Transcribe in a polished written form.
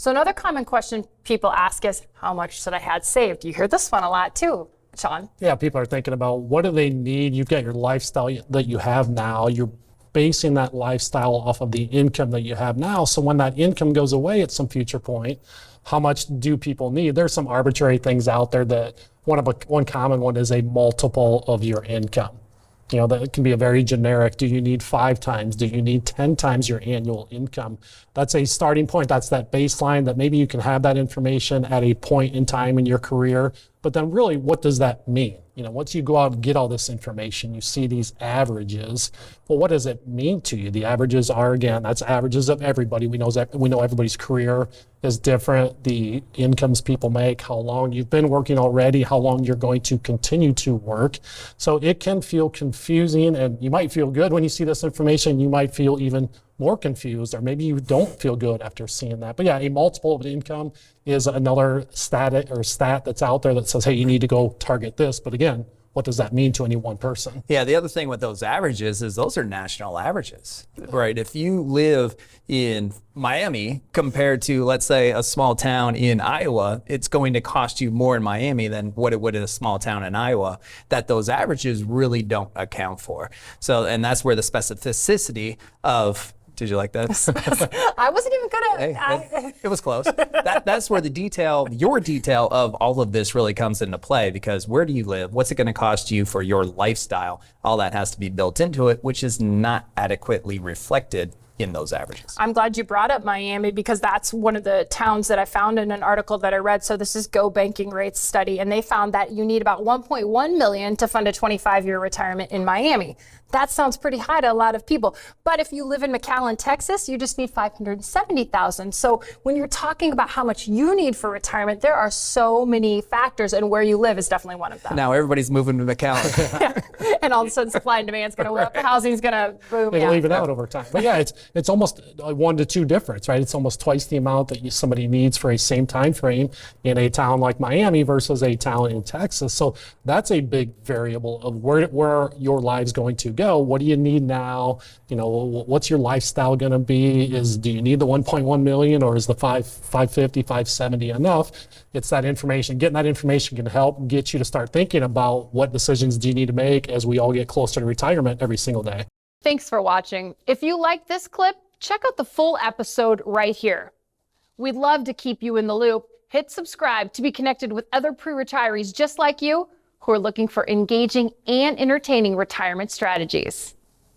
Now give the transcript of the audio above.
So another common question people ask is, how much should I have saved? You hear this one a lot too, Chawn. Yeah, people are thinking about what do they need? You've got your lifestyle that you have now. You're basing that lifestyle off of the income that you have now. So when that income goes away at some future point, how much do people need? There's some arbitrary things out there that one common one is a multiple of your income. You know, that can be a very generic. Do you need 5 times? Do you need 10 times your annual income? That's a starting point. That's that baseline that maybe you can have that information at a point in time in your career. But then really, what does that mean? You know, once you go out and get all this information, you see these averages. Well, what does it mean to you? The averages are, again, that's averages of everybody. We know everybody's career is different. The incomes people make, how long you've been working already, how long you're going to continue to work. So it can feel confusing, and you might feel good when you see this information. You might feel even more confused, or maybe you don't feel good after seeing that. But yeah, a multiple of income is another stat that's out there that says, hey, you need to go target this. But again, what does that mean to any one person? Yeah, the other thing with those averages is those are national averages, right? If you live in Miami compared to, let's say, a small town in Iowa, it's going to cost you more in Miami than what it would in a small town in Iowa, that those averages really don't account for. So, and that's where the specificity of, did you like that? I wasn't even good at it was close. That's where your detail of all of this really comes into play, because where do you live? What's it going to cost you for your lifestyle? All that has to be built into it, which is not adequately reflected in those averages. I'm glad you brought up Miami, because that's one of the towns that I found in an article that I read. So this is Go Banking Rates study, and they found that you need about 1.1 million to fund a 25-year retirement in Miami. That sounds pretty high to a lot of people. But if you live in McAllen, Texas, you just need 570,000. So when you're talking about how much you need for retirement, there are so many factors, and where you live is definitely one of them. Now everybody's moving to McAllen. Yeah. And all of a sudden supply and demand is going to go up, housing's going to boom. It'll even out over time. But yeah, it's almost a 1 to 2 difference, right? It's almost twice the amount that somebody needs for a same time frame in a town like Miami versus a town in Texas. So that's a big variable of where your life's going to go. What do you need now? You know, what's your lifestyle going to be? Do you need the 1.1 million, or is the 550, 570 enough? It's that information. Getting that information can help get you to start thinking about what decisions do you need to make as we all get closer to retirement every single day. Thanks for watching. If you like this clip, check out the full episode right here. We'd love to keep you in the loop. Hit subscribe to be connected with other pre-retirees just like you who are looking for engaging and entertaining retirement strategies.